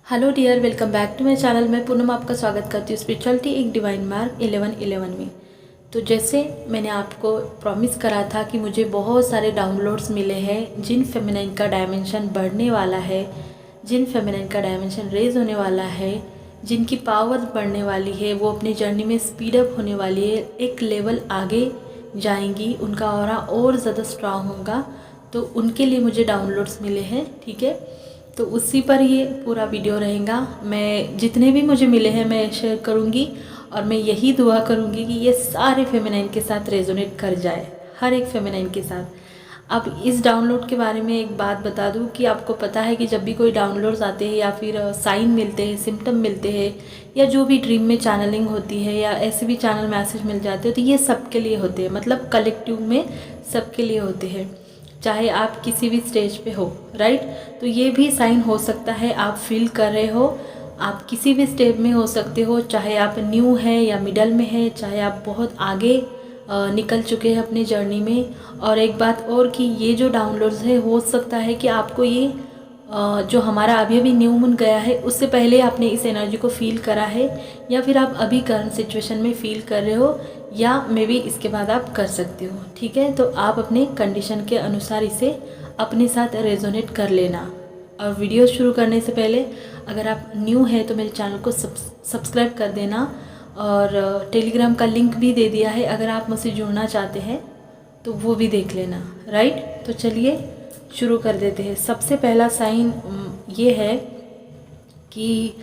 Hello dear, welcome back to my channel. मैं पूनम आपका स्वागत करती हूँ स्पिरिचुअलिटी एक डिवाइन मार्क 1111 में। तो जैसे मैंने आपको प्रॉमिस करा था कि मुझे बहुत सारे डाउनलोड्स मिले हैं जिन फेमिनाइन का डायमेंशन बढ़ने वाला है, जिन फेमिनाइन का डायमेंशन रेज होने वाला है, जिनकी पावर बढ़ने वाली है, वो अपनी जर्नी में स्पीड अप होने वाली है, एक लेवल आगे जाएंगी, उनका ऑरा और ज़्यादा स्ट्रांग होगा। तो उनके लिए मुझे डाउनलोड्स मिले हैं, ठीक है। तो उसी पर ये पूरा वीडियो रहेगा। मैं जितने भी मुझे मिले हैं मैं शेयर करूँगी और मैं यही दुआ करूँगी कि ये सारे फेमिनाइन के साथ रेजोनेट कर जाए, हर एक फेमिनाइन के साथ। अब इस डाउनलोड के बारे में एक बात बता दूं कि आपको पता है कि जब भी कोई डाउनलोड्स आते हैं या फिर साइन मिलते हैं, सिम्टम मिलते हैं, या जो भी ड्रीम में चैनलिंग होती है या ऐसे भी चैनल मैसेज मिल जाते हैं, तो ये सबके लिए होते हैं, मतलब कलेक्टिव में सबके लिए होते हैं, चाहे आप किसी भी स्टेज पे हो, राइट। तो ये भी साइन हो सकता है, आप फील कर रहे हो, आप किसी भी स्टेज में हो सकते हो, चाहे आप न्यू हैं या मिडल में हैं, चाहे आप बहुत आगे निकल चुके हैं अपनी जर्नी में। और एक बात और कि ये जो डाउनलोड्स है, हो सकता है कि आपको ये जो हमारा अभी अभी न्यू मून गया है उससे पहले आपने इस एनर्जी को फील करा है, या फिर आप अभी करंट सिचुएशन में फील कर रहे हो, या मे बी इसके बाद आप कर सकते हो, ठीक है। तो आप अपने कंडीशन के अनुसार इसे अपने साथ रेजोनेट कर लेना। और वीडियो शुरू करने से पहले अगर आप न्यू हैं तो मेरे चैनल को सब्सक्राइब कर देना, और टेलीग्राम का लिंक भी दे दिया है, अगर आप मुझसे जुड़ना चाहते हैं तो वो भी देख लेना, राइट। तो चलिए शुरू कर देते हैं। सबसे पहला साइन ये है कि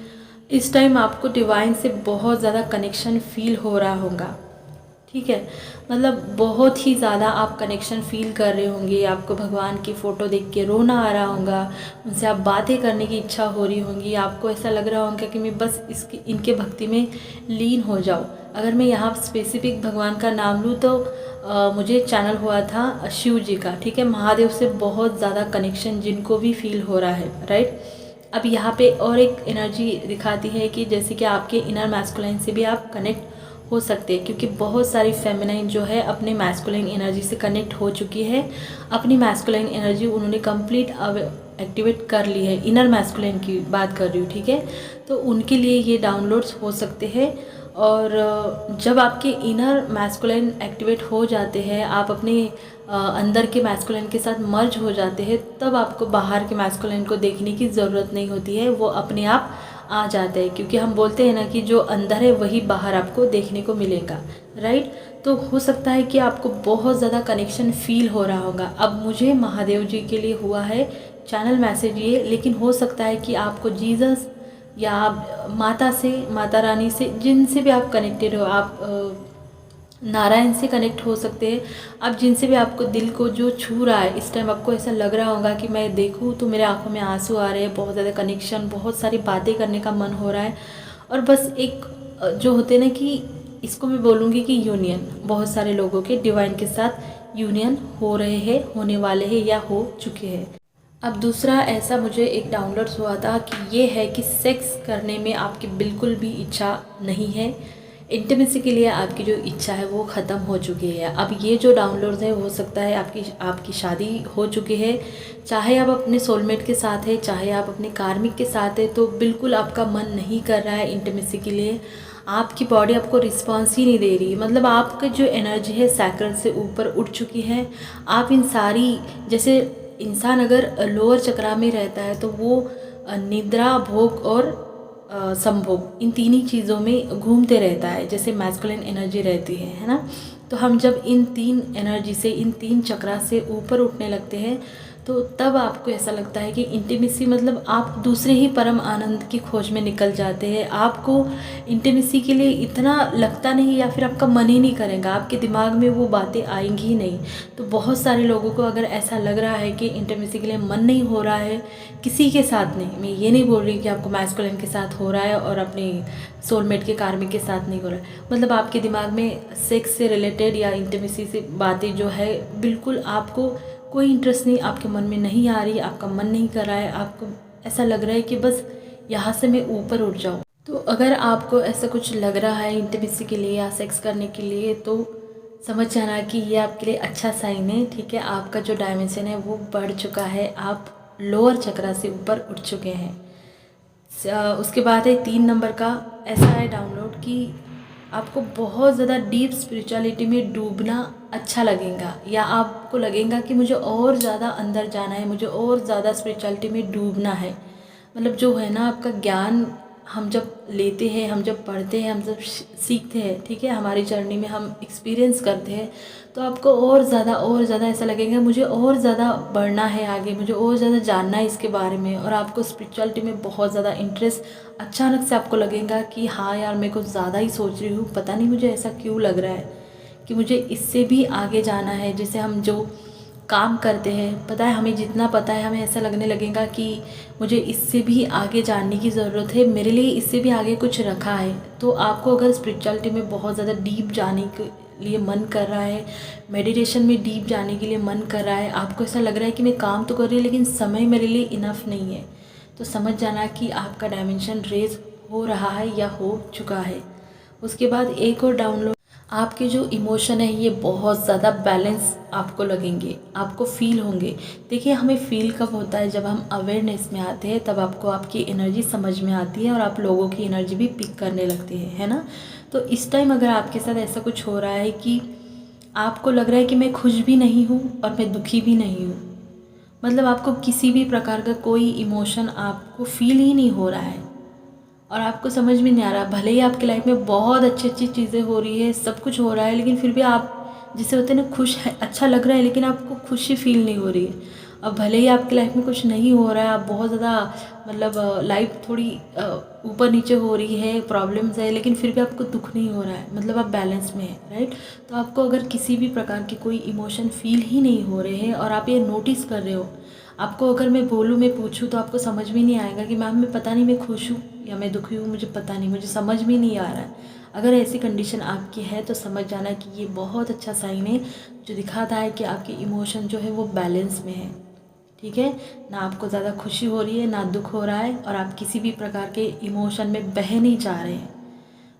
इस टाइम आपको डिवाइन से बहुत ज़्यादा कनेक्शन फील हो रहा होगा, ठीक है। मतलब बहुत ही ज़्यादा आप कनेक्शन फील कर रहे होंगे, आपको भगवान की फ़ोटो देख के रोना आ रहा होगा, उनसे आप बातें करने की इच्छा हो रही होंगी, आपको ऐसा लग रहा होगा कि मैं बस इनके भक्ति में लीन हो जाऊँ। अगर मैं यहाँ स्पेसिफिक भगवान का नाम लूँ तो मुझे चैनल हुआ था शिव जी का, ठीक है। महादेव से बहुत ज़्यादा कनेक्शन जिनको भी फील हो रहा है, राइट। अब यहाँ पे और एक एनर्जी दिखाती है कि जैसे कि आपके इनर मैस्कुलाइन से भी आप कनेक्ट हो सकते हैं, क्योंकि बहुत सारी फेमिनाइन जो है अपने मैस्कुलाइन एनर्जी से कनेक्ट हो चुकी है, अपनी मैस्कुलाइन एनर्जी उन्होंने कंप्लीट एक्टिवेट कर ली है। इनर मैस्कुलाइन की बात कर रही हूँ, ठीक है। तो उनके लिए ये डाउनलोड्स हो सकते हैं। और जब आपके इनर मैस्कुलाइन एक्टिवेट हो जाते हैं, आप अपने अंदर के मैस्कुलाइन के साथ मर्ज हो जाते हैं, तब आपको बाहर के मैस्कुलाइन को देखने की ज़रूरत नहीं होती है, वो अपने आप आ जाता है। क्योंकि हम बोलते हैं ना कि जो अंदर है वही बाहर आपको देखने को मिलेगा, राइट। तो हो सकता है कि आपको बहुत ज़्यादा कनेक्शन फील हो रहा होगा। अब मुझे महादेव जी के लिए हुआ है चैनल मैसेज ये, लेकिन हो सकता है कि आपको जीसस या माता से, माता रानी से, जिनसे भी आप कनेक्टेड हो, आप नारायण से कनेक्ट हो सकते हैं। अब जिनसे भी आपको दिल को जो छू रहा है, इस टाइम आपको ऐसा लग रहा होगा कि मैं देखूं तो मेरे आंखों में आंसू आ रहे हैं, बहुत ज़्यादा कनेक्शन, बहुत सारी बातें करने का मन हो रहा है। और बस एक जो होते हैं ना कि इसको मैं बोलूँगी कि यूनियन, बहुत सारे लोगों के डिवाइन के साथ यूनियन हो रहे हैं, होने वाले हैं या हो चुके हैं। अब दूसरा ऐसा मुझे एक डाउनलोड्स हुआ था कि ये है कि सेक्स करने में आपकी बिल्कुल भी इच्छा नहीं है, इंटीमेसी के लिए आपकी जो इच्छा है वो ख़त्म हो चुकी है। अब ये जो डाउनलोड्स है, हो सकता है आपकी शादी हो चुकी है, चाहे आप अपने सोलमेट के साथ है, चाहे आप अपने कार्मिक के साथ है, तो बिल्कुल आपका मन नहीं कर रहा है इंटीमेसी के लिए, आपकी बॉडी आपको रिस्पॉन्स ही नहीं दे रही। मतलब आपकी जो एनर्जी है सैक्रल से ऊपर उठ चुकी है। आप इन सारी, जैसे इंसान अगर लोअर चक्रा में रहता है तो वो निद्रा, भोग और संभोग, इन तीन ही चीज़ों में घूमते रहता है, जैसे मैस्कुलिन एनर्जी रहती है ना। तो हम जब इन तीन एनर्जी से, इन तीन चक्रा से ऊपर उठने लगते हैं, तो तब आपको ऐसा लगता है कि इंटीमेसी, मतलब आप दूसरे ही परम आनंद की खोज में निकल जाते हैं। आपको इंटीमेसी के लिए इतना लगता नहीं, या फिर आपका मन ही नहीं करेगा, आपके दिमाग में वो बातें आएंगी ही नहीं। तो बहुत सारे लोगों को अगर ऐसा लग रहा है कि इंटीमेसी के लिए मन नहीं हो रहा है, किसी के साथ नहीं, मैं ये नहीं बोल रही कि आपको मैस्कुलिन के साथ हो रहा है और अपने सोलमेट के कार्मिक के साथ नहीं हो रहा है, मतलब आपके दिमाग में सेक्स से रिलेटेड या इंटीमेसी से बातें जो है, बिल्कुल आपको कोई इंटरेस्ट नहीं, आपके मन में नहीं आ रही, आपका मन नहीं कर रहा है, आपको ऐसा लग रहा है कि बस यहाँ से मैं ऊपर उठ जाऊँ। तो अगर आपको ऐसा कुछ लग रहा है इंटीमेसी के लिए या सेक्स करने के लिए, तो समझ जाना कि ये आपके लिए अच्छा साइन है, ठीक है। आपका जो डायमेंशन है वो बढ़ चुका है, आप लोअर चक्रा से ऊपर उठ चुके हैं। उसके बाद है 3 नंबर का, ऐसा है डाउनलोड कि आपको बहुत ज़्यादा डीप स्पिरिचुअलिटी में डूबना अच्छा लगेगा, या आपको लगेगा कि मुझे और ज़्यादा अंदर जाना है, मुझे और ज़्यादा स्पिरिचुअलिटी में डूबना है। मतलब जो है ना आपका ज्ञान हम जब लेते हैं, हम जब पढ़ते हैं, हम जब सीखते हैं, ठीक है, हमारी जर्नी में हम एक्सपीरियंस करते हैं, तो आपको और ज़्यादा ऐसा लगेगा मुझे और ज़्यादा बढ़ना है आगे, मुझे और ज़्यादा जानना है इसके बारे में, और आपको स्पिरिचुअलिटी में बहुत ज़्यादा इंटरेस्ट अचानक से आपको लगेगा कि हाँ यार मैं कुछ ज़्यादा ही सोच रही हूँ, पता नहीं मुझे ऐसा क्यों लग रहा है कि मुझे इससे भी आगे जाना है। जैसे हम जो काम करते हैं, पता है हमें जितना पता है, हमें ऐसा लगने लगेगा कि मुझे इससे भी आगे जानने की ज़रूरत है, मेरे लिए इससे भी आगे कुछ रखा है। तो आपको अगर स्पिरिचुअलिटी में बहुत ज़्यादा डीप जाने के लिए मन कर रहा है, मेडिटेशन में डीप जाने के लिए मन कर रहा है, आपको ऐसा लग रहा है कि मैं काम तो कर रही हूँ लेकिन समय मेरे लिए इनफ नहीं है, तो समझ जाना कि आपका डायमेंशन रेज हो रहा है या हो चुका है। उसके बाद एक और डाउनलोड, आपके जो इमोशन है ये बहुत ज़्यादा बैलेंस आपको लगेंगे, आपको फील होंगे। देखिए हमें फील कब होता है, जब हम अवेयरनेस में आते हैं, तब आपको आपकी एनर्जी समझ में आती है और आप लोगों की एनर्जी भी पिक करने लगते हैं, है ना। तो इस टाइम अगर आपके साथ ऐसा कुछ हो रहा है कि आपको लग रहा है कि मैं खुश भी नहीं हूँ और मैं दुखी भी नहीं हूँ, मतलब आपको किसी भी प्रकार का कोई इमोशन आपको फील ही नहीं हो रहा है और आपको समझ में नहीं आ रहा, भले ही आपकी लाइफ में बहुत अच्छी अच्छी चीज़ें हो रही है, सब कुछ हो रहा है, लेकिन फिर भी आप जिसे होते हैं ना खुश है, अच्छा लग रहा है लेकिन आपको खुशी फील नहीं हो रही है। अब भले ही आपकी लाइफ में कुछ नहीं हो रहा है, आप बहुत ज़्यादा मतलब लाइफ थोड़ी ऊपर नीचे हो रही है, प्रॉब्लम्स है, लेकिन फिर भी आपको दुख नहीं हो रहा है, मतलब आप बैलेंस में है, राइट। तो आपको अगर किसी भी प्रकार के कोई इमोशन फील ही नहीं हो रहे हैं और आप ये नोटिस कर रहे हो, आपको अगर मैं बोलूँ, मैं पूछूँ, तो आपको समझ में नहीं आएगा कि मैम मैं पता नहीं मैं खुश हूँ या मैं दुखी हूँ, मुझे पता नहीं, मुझे समझ में नहीं आ रहा है। अगर ऐसी कंडीशन आपकी है तो समझ जाना कि ये बहुत अच्छा साइन है जो दिखाता है कि आपके इमोशन जो है वो बैलेंस में है, ठीक है। ना आपको ज़्यादा खुशी हो रही है, ना दुख हो रहा है, और आप किसी भी प्रकार के इमोशन में बह नहीं जा रहे हैं।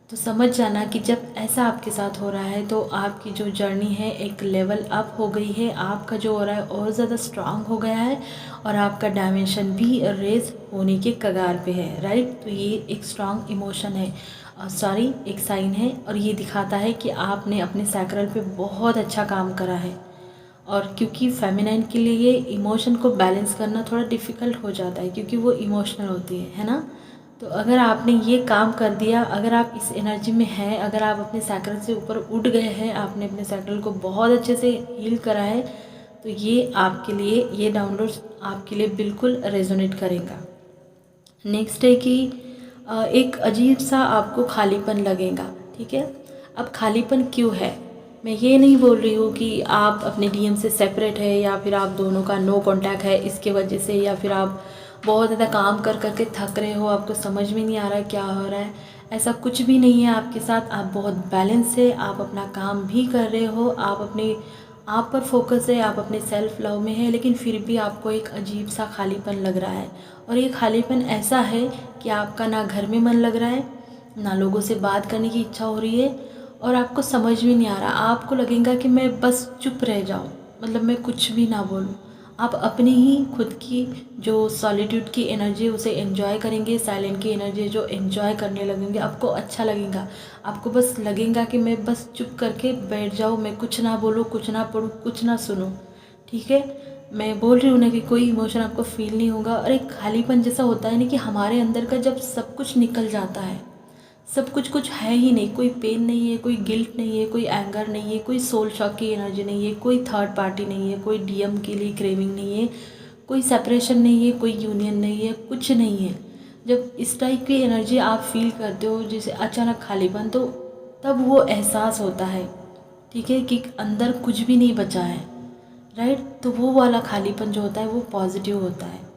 तो समझ जाना कि जब ऐसा आपके साथ हो रहा है तो आपकी जो जर्नी है एक लेवल अप हो गई है, आपका जो हो रहा है और ज़्यादा स्ट्रांग हो गया है और आपका डायमेंशन भी रेज होने के कगार पे है, राइट। तो ये एक स्ट्रांग इमोशन है, सॉरी एक साइन है, और ये दिखाता है कि आपने अपने सैक्रल पे बहुत अच्छा काम करा है। और क्योंकि फेमिनाइन के लिए ये इमोशन को बैलेंस करना थोड़ा डिफ़िकल्ट हो जाता है क्योंकि वो इमोशनल होती है ना। तो अगर आपने ये काम कर दिया, अगर आप इस एनर्जी में हैं, अगर आप अपने सैक्रल से ऊपर उठ गए हैं, आपने अपने सैक्रल को बहुत अच्छे से हील करा है, तो ये आपके लिए, ये डाउनलोड्स आपके लिए बिल्कुल रेजोनेट करेगा। नेक्स्ट है कि एक अजीब सा आपको खालीपन लगेगा, ठीक है। अब खालीपन क्यों है, मैं ये नहीं बोल रही हूँ कि आप अपने डीएम से सेपरेट है या फिर आप दोनों का नो कांटेक्ट है इसके वजह से, या फिर आप बहुत ज़्यादा काम कर करके थक रहे हो, आपको समझ में नहीं आ रहा है क्या हो रहा है। ऐसा कुछ भी नहीं है आपके साथ, आप बहुत बैलेंस है, आप अपना काम भी कर रहे हो, आप अपने आप पर फोकस है, आप अपने सेल्फ लव में है, लेकिन फिर भी आपको एक अजीब सा खालीपन लग रहा है। और ये खालीपन ऐसा है कि आपका ना घर में मन लग रहा है, ना लोगों से बात करने की इच्छा हो रही है, और आपको समझ में नहीं आ रहा, आपको लगेगा कि मैं बस चुप रह जाऊँ, मतलब मैं कुछ भी ना बोलूँ। आप अपनी ही खुद की जो सॉलिट्यूड की एनर्जी है उसे एंजॉय करेंगे, साइलेंट की एनर्जी जो एंजॉय करने लगेंगे, आपको अच्छा लगेगा। आपको बस लगेगा कि मैं बस चुप करके बैठ जाऊँ, मैं कुछ ना बोलूँ, कुछ ना पढ़ूँ, कुछ ना सुनूँ, ठीक है। मैं बोल रही हूँ ना कि कोई इमोशन आपको फील नहीं होगा, और एक खालीपन जैसा होता है ना कि हमारे अंदर का जब सब कुछ निकल जाता है, सब कुछ है ही नहीं, कोई पेन नहीं है, कोई गिल्ट नहीं है, कोई एंगर नहीं है, कोई सोल शॉक की एनर्जी नहीं है, कोई थर्ड पार्टी नहीं है, कोई डीएम के लिए क्रेविंग नहीं है, कोई सेपरेशन नहीं है, कोई यूनियन नहीं है, कुछ नहीं है। जब इस टाइप की एनर्जी आप फील करते हो जैसे अचानक खालीपन, तो तब वो एहसास होता है, ठीक है, कि अंदर कुछ भी नहीं बचा है, राइट। तो वो वाला खालीपन जो होता है वो पॉजिटिव होता है।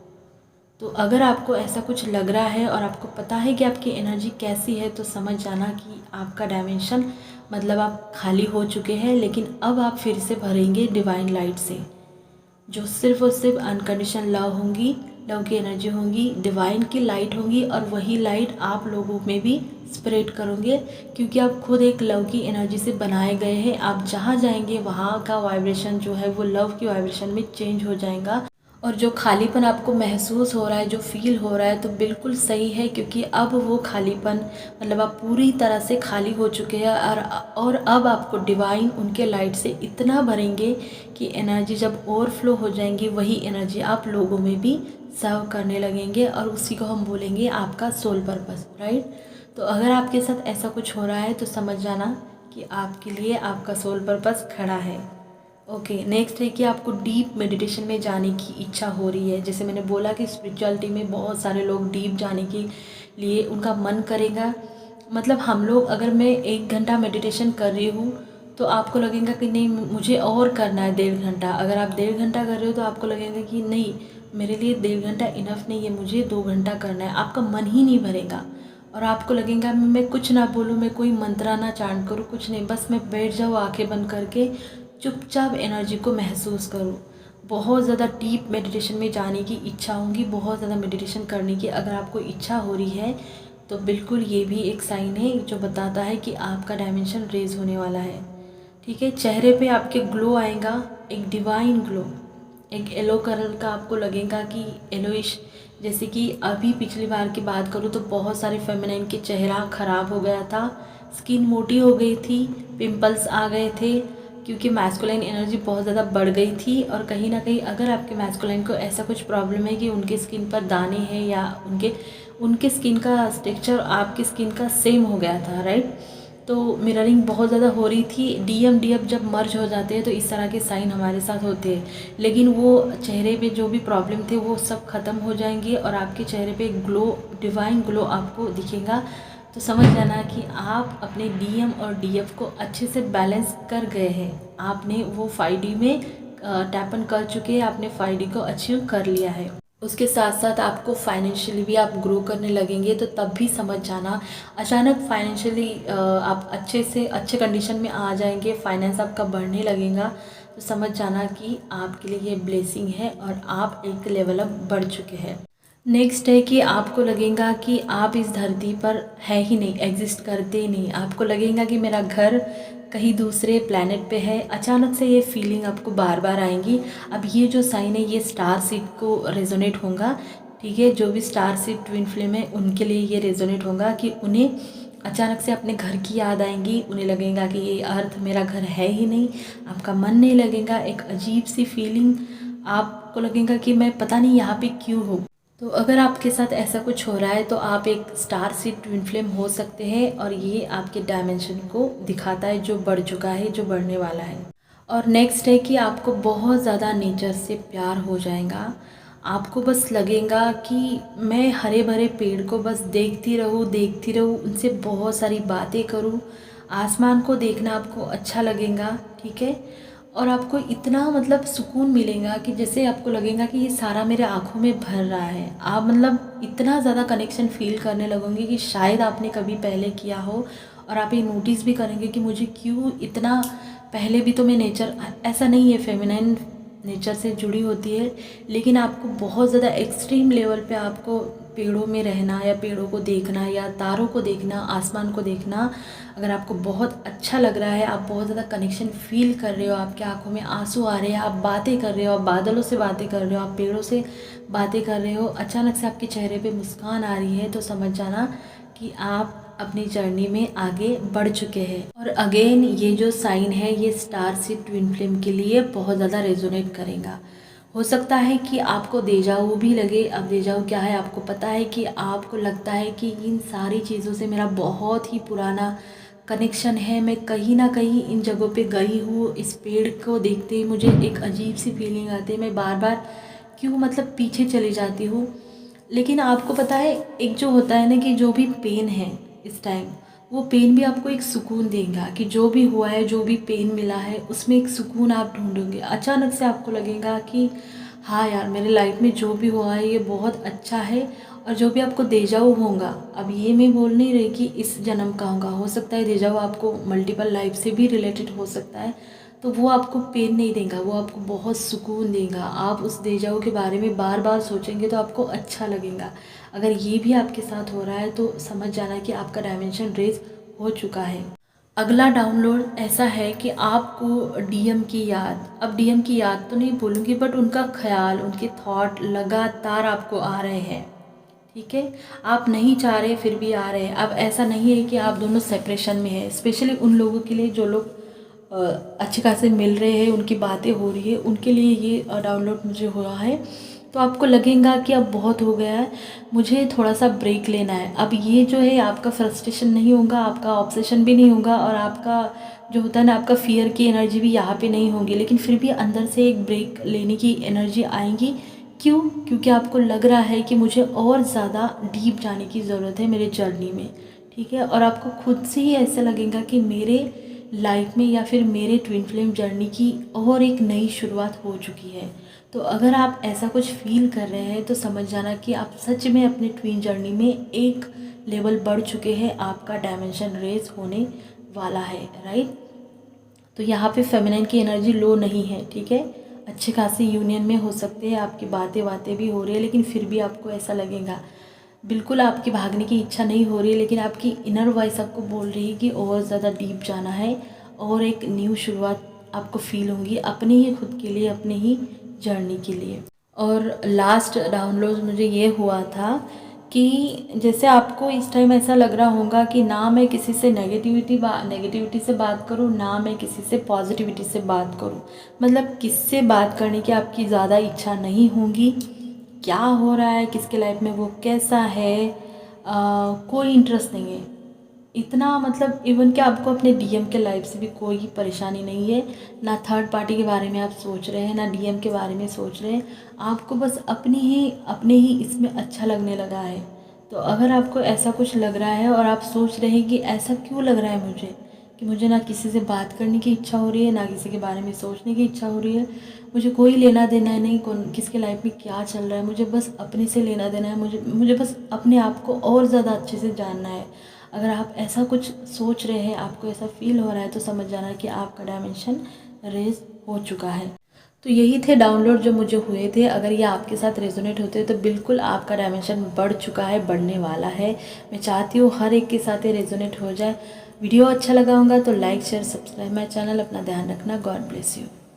तो अगर आपको ऐसा कुछ लग रहा है और आपको पता है कि आपकी एनर्जी कैसी है, तो समझ जाना कि आपका डायमेंशन, मतलब आप खाली हो चुके हैं, लेकिन अब आप फिर से भरेंगे डिवाइन लाइट से, जो सिर्फ और सिर्फ अनकंडीशनल लव होंगी, लव की एनर्जी होंगी, डिवाइन की लाइट होंगी, और वही लाइट आप लोगों में भी स्प्रेड करोगे, क्योंकि आप खुद एक लव की एनर्जी से बनाए गए हैं। आप जहाँ जाएंगे वहाँ का वाइब्रेशन जो है वो लव की वाइब्रेशन में चेंज हो जाएगा, और जो खालीपन आपको महसूस हो रहा है, जो फ़ील हो रहा है, तो बिल्कुल सही है, क्योंकि अब वो खालीपन मतलब आप पूरी तरह से खाली हो चुके हैं। और अब आपको डिवाइन उनके लाइट से इतना भरेंगे कि एनर्जी जब ओवरफ्लो हो जाएंगी, वही एनर्जी आप लोगों में भी सर्व करने लगेंगे, और उसी को हम बोलेंगे आपका सोल पर्पस, राइट। तो अगर आपके साथ ऐसा कुछ हो रहा है तो समझ जाना कि आपके लिए आपका सोल पर्पस खड़ा है। ओके, नेक्स्ट है कि आपको डीप मेडिटेशन में जाने की इच्छा हो रही है। जैसे मैंने बोला कि स्पिरिचुअलिटी में बहुत सारे लोग डीप जाने के लिए उनका मन करेगा। मतलब हम लोग, अगर मैं 1 घंटा मेडिटेशन कर रही हूँ तो आपको लगेगा कि नहीं मुझे और करना है 1.5 घंटा। अगर आप 1.5 घंटा कर रहे हो तो आपको लगेगा कि नहीं मेरे लिए 1.5 घंटा इनफ नहीं है, मुझे 2 घंटा करना है। आपका मन ही नहीं भरेगा और आपको लगेगा मैं कुछ ना बोलूँ, मैं कोई मंत्रा ना चांट करूँ, कुछ नहीं, बस मैं बैठ जाऊँ आंखें बंद करके, चुपचाप एनर्जी को महसूस करूँ। बहुत ज़्यादा डीप मेडिटेशन में जाने की इच्छा होगी, बहुत ज़्यादा मेडिटेशन करने की अगर आपको इच्छा हो रही है तो बिल्कुल ये भी एक साइन है जो बताता है कि आपका डायमेंशन रेज होने वाला है। ठीक है, चेहरे पे आपके ग्लो आएगा, एक डिवाइन ग्लो, एक येलो कलर का आपको लगेगा कि येलोइश। जैसे कि अभी पिछली बार की बात करूँ तो बहुत सारे फेमिनाइन के चेहरा ख़राब हो गया था, स्किन मोटी हो गई थी, पिंपल्स आ गए थे, क्योंकि मैस्कुलाइन एनर्जी बहुत ज़्यादा बढ़ गई थी। और कहीं ना कहीं अगर आपके मैस्कुलाइन को ऐसा कुछ प्रॉब्लम है कि उनके स्किन पर दाने हैं या उनके स्किन का टेक्सचर आपकी स्किन का सेम हो गया था, राइट, तो मिररिंग बहुत ज़्यादा हो रही थी। डीएम डीएफ जब मर्ज हो जाते हैं तो इस तरह के साइन हमारे साथ होते हैं, लेकिन वो चेहरे पे जो भी प्रॉब्लम थे वो सब ख़त्म हो जाएंगे और आपके चेहरे पे ग्लो, डिवाइन ग्लो आपको दिखेगा। तो समझ जाना कि आप अपने डीएम और डीएफ को अच्छे से बैलेंस कर गए हैं। आपने वो 5D में टैपन कर चुके हैं, आपने 5D को अचीव कर लिया है। उसके साथ साथ आपको फाइनेंशियली भी आप ग्रो करने लगेंगे, तो तब भी समझ जाना अचानक फाइनेंशियली आप अच्छे से अच्छे कंडीशन में आ जाएंगे, फाइनेंस आपका बढ़ने लगेगा, तो समझ जाना कि आपके लिए ये ब्लेसिंग है और आप एक लेवल अप बढ़ चुके हैं। नेक्स्ट है कि आपको लगेगा कि आप इस धरती पर है ही नहीं, एग्जिस्ट करते ही नहीं। आपको लगेगा कि मेरा घर कहीं दूसरे प्लैनेट पे है। अचानक से ये फीलिंग आपको बार बार आएंगी। अब ये जो साइन है ये स्टार सीड को रेजोनेट होगा, ठीक है। जो भी स्टार सीड ट्विन फ्लेम है उनके लिए ये रेजोनेट होगा कि उन्हें अचानक से अपने घर की याद आएंगी, उन्हें लगेगा कि ये अर्थ मेरा घर है ही नहीं, आपका मन नहीं लगेगा, एक अजीब सी फीलिंग आपको लगेगा कि मैं पता नहीं यहाँ पे क्यों हूँ। तो अगर आपके साथ ऐसा कुछ हो रहा है तो आप एक स्टार सीड ट्विन फ्लेम हो सकते हैं, और ये आपके डायमेंशन को दिखाता है जो बढ़ चुका है, जो बढ़ने वाला है। और नेक्स्ट है कि आपको बहुत ज़्यादा नेचर से प्यार हो जाएगा। आपको बस लगेगा कि मैं हरे भरे पेड़ को बस देखती रहूँ, उनसे बहुत सारी बातें करूँ। आसमान को देखना आपको अच्छा लगेगा, ठीक है। और आपको इतना मतलब सुकून मिलेगा कि जैसे आपको लगेगा कि ये सारा मेरे आँखों में भर रहा है। आप मतलब इतना ज़्यादा कनेक्शन फील करने लगोगे कि शायद आपने कभी पहले किया हो, और आप ये नोटिस भी करेंगे कि मुझे क्यों इतना, पहले भी तो मैं नेचर, ऐसा नहीं है फेमिनाइन नेचर से जुड़ी होती है, लेकिन आपको बहुत ज़्यादा एक्सट्रीम लेवल पे आपको पेड़ों में रहना या पेड़ों को देखना या तारों को देखना, आसमान को देखना, अगर आपको बहुत अच्छा लग रहा है, आप बहुत ज़्यादा कनेक्शन फील कर रहे हो, आपके आंखों में आंसू आ रहे हैं, आप बातें कर रहे हो, आप बादलों से बातें कर रहे हो, आप पेड़ों से बातें कर रहे हो, अचानक से आपके चेहरे पे मुस्कान आ रही है, तो समझ जाना कि आप अपनी जर्नी में आगे बढ़ चुके हैं। और अगेन ये जो साइन है ये स्टार सीड ट्विन फ्लेम के लिए बहुत ज़्यादा रेजोनेट करेगा। हो सकता है कि आपको देजावू भी लगे। अब देजावू क्या है, आपको पता है कि आपको लगता है कि इन सारी चीज़ों से मेरा बहुत ही पुराना कनेक्शन है, मैं कहीं ना कहीं इन जगहों पे गई हूँ। इस पेड़ को देखते ही मुझे एक अजीब सी फीलिंग आती है, मैं बार बार क्यों मतलब पीछे चली जाती हूँ। लेकिन आपको पता है एक जो होता है ना कि जो भी पेन है इस टाइम, वो पेन भी आपको एक सुकून देगा, कि जो भी हुआ है, जो भी पेन मिला है उसमें एक सुकून आप ढूंढोगे। अचानक से आपको लगेगा कि हाँ यार मेरे लाइफ में जो भी हुआ है ये बहुत अच्छा है। और जो भी आपको देजाऊ होगा, अब ये मैं बोल नहीं रही कि इस जन्म का होगा, हो सकता है देजाऊ आपको मल्टीपल लाइफ से भी रिलेटेड हो सकता है, तो वो आपको पेन नहीं देगा, वो आपको बहुत सुकून देगा। आप उस देजाऊ के बारे में बार बार सोचेंगे तो आपको अच्छा लगेगा। अगर ये भी आपके साथ हो रहा है तो समझ जाना कि आपका डायमेंशन रेज हो चुका है। अगला डाउनलोड ऐसा है कि आपको डीएम की याद, अब डीएम की याद तो नहीं बोलूँगी, बट उनका ख्याल, उनके थॉट लगातार आपको आ रहे हैं। ठीक है, आप नहीं चाह रहे फिर भी आ रहे हैं। अब ऐसा नहीं है कि आप दोनों सेपरेशन में हैं। स्पेशली उन लोगों के लिए जो लोग अच्छे खासे मिल रहे हैं, उनकी बातें हो रही है, उनके लिए ये डाउनलोड मुझे हुआ है। तो आपको लगेगा कि अब बहुत हो गया है, मुझे थोड़ा सा ब्रेक लेना है। अब ये जो है आपका फ्रस्ट्रेशन नहीं होगा, आपका ऑब्सेशन भी नहीं होगा, और आपका जो होता है ना, आपका फियर की एनर्जी भी यहाँ पे नहीं होगी, लेकिन फिर भी अंदर से एक ब्रेक लेने की एनर्जी आएगी। क्यों? क्योंकि आपको लग रहा है कि मुझे और ज़्यादा डीप जाने की ज़रूरत है मेरे जर्नी में। ठीक है, और आपको खुद से ही ऐसा लगेगा कि मेरे लाइफ में या फिर मेरे ट्विन फ्लेम जर्नी की और एक नई शुरुआत हो चुकी है। तो अगर आप ऐसा कुछ फील कर रहे हैं तो समझ जाना कि आप सच में अपने ट्विन जर्नी में एक लेवल बढ़ चुके हैं, आपका डायमेंशन रेज होने वाला है। राइट, तो यहाँ पे फेमिनिन की एनर्जी लो नहीं है। ठीक है, अच्छे खासी यूनियन में हो सकते हैं, आपकी बातें भी हो रही है, लेकिन फिर भी आपको ऐसा लगेगा, बिल्कुल आपकी भागने की इच्छा नहीं हो रही है, लेकिन आपकी इनर वॉइस आपको बोल रही है कि और ज़्यादा डीप जाना है और एक न्यू शुरुआत आपको फील होगी अपने ही खुद के लिए, अपने ही जर्नी के लिए। और लास्ट डाउनलोड मुझे ये हुआ था कि जैसे आपको इस टाइम ऐसा लग रहा होगा कि ना मैं किसी से नेगेटिविटी से बात करूँ, ना मैं किसी से पॉजिटिविटी से बात करूँ। मतलब किससे बात करने की आपकी ज़्यादा इच्छा नहीं होगी, क्या हो रहा है किसके लाइफ में, वो कैसा है, कोई इंटरेस्ट नहीं है इतना। मतलब इवन कि आपको अपने डीएम के लाइफ से भी कोई परेशानी नहीं है, ना थर्ड पार्टी के बारे में आप सोच रहे हैं, ना डीएम के बारे में सोच रहे हैं। आपको बस अपने ही इसमें अच्छा लगने लगा है। तो अगर आपको ऐसा कुछ लग रहा है और आप सोच रहे हैं कि ऐसा क्यों लग रहा है मुझे, कि मुझे ना किसी से बात करने की इच्छा हो रही है, ना किसी के बारे में सोचने की इच्छा हो रही है, मुझे कोई लेना देना है नहीं कौन किसके लाइफ में क्या चल रहा है, मुझे बस अपने से लेना देना है, मुझे बस अपने आप को और ज़्यादा अच्छे से जानना है। अगर आप ऐसा कुछ सोच रहे हैं, आपको ऐसा फील हो रहा है, तो समझ जाना कि आपका डायमेंशन रेज हो चुका है। तो यही थे डाउनलोड जो मुझे हुए थे। अगर ये आपके साथ रेजोनेट होते हैं तो बिल्कुल आपका डायमेंशन बढ़ चुका है, बढ़ने वाला है। मैं चाहती हूँ हर एक के साथ ये रेजोनेट हो जाए। वीडियो अच्छा लगा होगा तो like share subscribe my channel. अपना ध्यान रखना। God bless you.